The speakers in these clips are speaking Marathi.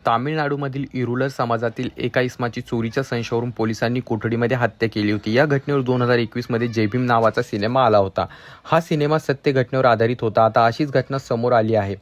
तामिळनाडूमधील इरुलर समाजातील एका इसमाची चोरीच्या संशयावरून पोलिसांनी कोठडीमध्ये हत्या केली होती। या घटनेवर 2021 मध्ये जय भीम नावाचा सिनेमा आला होता। हा सिनेमा सत्य घटनेवर आधारित होता। आता अशीच घटना समोर आली आहे।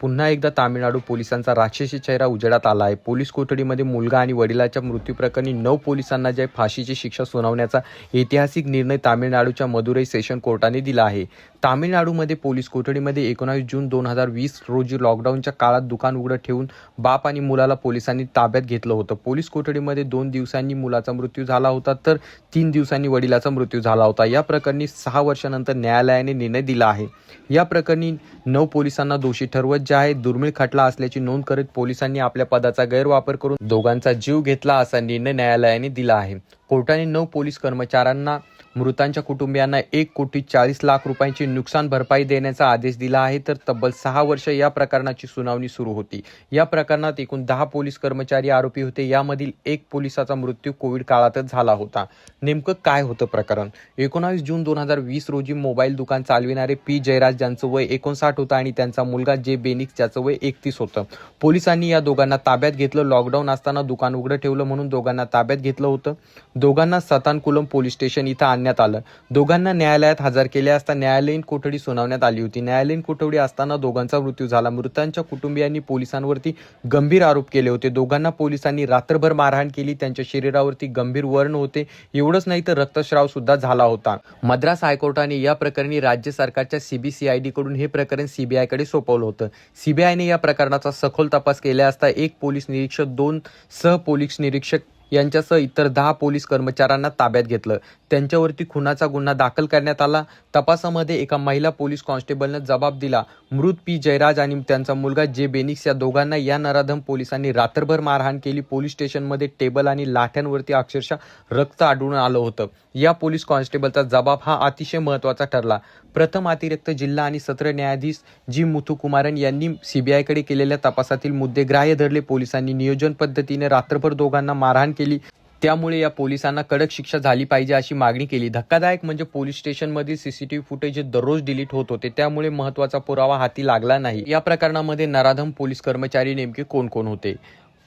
पुन्हा एकदा तामिळनाडू पोलिसांचा राक्षसी चेहरा उजेडात आला आहे। पोलीस कोठडीमध्ये मुलगा आणि वडिलांच्या मृत्यूप्रकरणी 9 पोलिसांना जय फाशीची शिक्षा सुनावण्याचा ऐतिहासिक निर्णय तामिळनाडूच्या मदुरै सेशन कोर्टाने दिला आहे। तामिळनाडूमध्ये पोलीस कोठडीमध्ये 19 जून 2020 रोजी लॉकडाऊनच्या काळात दुकान उघडं ठेवून बाप आणि मुलाला पोलिसांनी ताब्यात घेतलं होतं। पोलीस कोठडीमध्ये 2 दिवसांनी मुलाचा मृत्यू झाला होता, तर 3 दिवसांनी वडिलाचा मृत्यू झाला होता। या प्रकरणी 6 वर्षानंतर न्यायालयाने निर्णय दिला आहे। या प्रकरणी 9 पोलिसांना दोषी ठरवत जे आहे दुर्मिळ खटला असल्याची नोंद करत पोलिसांनी आपल्या पदाचा गैरवापर करून दोघांचा जीव घेतला असा निर्णय न्यायालयाने दिला आहे। कोर्टाने 9 पोलीस कर्मचाऱ्यांना मृतांच्या कुटुंबियांना 1,40,00,000 रुपयांची नुकसान भरपाई देण्याचा आदेश दिला आहे। तर तब्बल 6 वर्ष या प्रकरणाची सुनावणी सुरू होती। या प्रकरणात एकूण 10 पोलीस कर्मचारी आरोपी होते। यामधील 1 पोलिसाचा मृत्यू कोविड काळातच झाला होता। नेमकं काय होतं प्रकरण? 19 जून 2020 रोजी मोबाईल दुकान चालविणारे पी जयराज ज्यांचं वय 59 होतं आणि त्यांचा मुलगा जे बेनिक्स ज्याचं वय 31 होतं। पोलिसांनी या दोघांना ताब्यात घेतलं। लॉकडाऊन असताना दुकान उघडं ठेवलं म्हणून दोघांना ताब्यात घेतलं होतं। दोघांना सतानकुलम पोलीस स्टेशन इथं आणण्यात आलं। दोघांना न्यायालयात हजर केले असता न्यायालयीन कोठडी सुनावण्यात आली होती। न्यायालयीन कोठडी असताना दोघांचा मृत्यू झाला। मृतांच्या कुटुंबियांनी पोलिसांवरती गंभीर आरोप केले होते। दोघांना पोलिसांनी रात्रभर मारहाण केली। त्यांच्या शरीरावरती गंभीर वर्ण होते। एवढंच नाही तर रक्तस्राव सुद्धा झाला होता। मद्रास हायकोर्टाने या प्रकरणी राज्य सरकारच्या CBCID कडून हे प्रकरण CBI कडे सोपवलं होतं। CBIने या प्रकरणाचा सखोल तपास केला असता 1 पोलीस निरीक्षक, 2 सह पोलीस निरीक्षक यांच्यासह इतर 10 पोलीस कर्मचाऱ्यांना ताब्यात घेतलं। त्यांच्यावरती खुनाचा गुन्हा दाखल करण्यात आला। तपासामध्ये एका महिला पोलीस कॉन्स्टेबलने जबाब दिला। मृत पी जयराज आणि त्यांचा मुलगा जे बेनिक्स या दोघांना या नराधम पोलिसांनी रात्रभर मारहाण केली। पोलीस स्टेशनमध्ये टेबल आणि लाठ्यांवरती अक्षरशः रक्त आढळून आलं होतं। या पोलीस कॉन्स्टेबलचा जबाब हा अतिशय महत्त्वाचा ठरला। प्रथम अतिरिक्त जिल्हा आणि सत्र न्यायाधीश जी मुथुकुमारन यांनी CBI कडे केलेल्या तपासातील मुद्दे ग्राह्य धरले। पोलिसांनी नियोजन पद्धतीने रात्रभर दोघांना मारहाण केली, त्यामुळे या पोलिसांना कडक शिक्षा झाली पाहिजे अशी मागणी केली। धक्कादायक म्हणजे पोलीस स्टेशनमधील CCTV फुटेज दररोज डिलीट होत होते, त्यामुळे महत्त्वाचा पुरावा हाती लागला नाही। या प्रकरणामध्ये नराधम पोलीस कर्मचारी नेमके कोण कोण होते?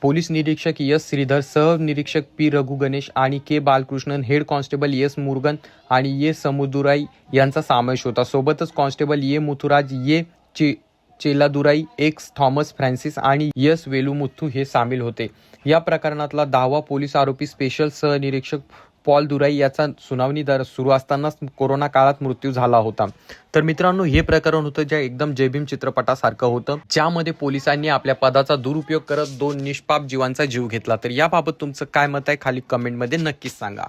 पोलीस निरीक्षक S श्रीधर, सह निरीक्षक P रघु गणेश आणि K Balakrishnan, head constable S Murugan आणि A समुदुराई यांचा समावेश होता। सोबतच constable A Muthuraj, A चेलादुराई, X Thomas Francis आणि S वेलुमुथू हे सामील होते। या प्रकरणातला 10वा पोलीस आरोपी स्पेशल सह निरीक्षक पॉल दुराई याचा सुनावणी सुरू असतानाच कोरोना काळात मृत्यू झाला होता। तर मित्रांनो, हे प्रकरण होतं जे एकदम जय भीम चित्रपटासारखं होतं, ज्यामध्ये पोलिसांनी आपल्या पदाचा दुरुपयोग करत 2 निष्पाप जीवांचा जीव घेतला। तर याबाबत तुमचं काय मत आहे खाली कमेंटमध्ये नक्कीच सांगा।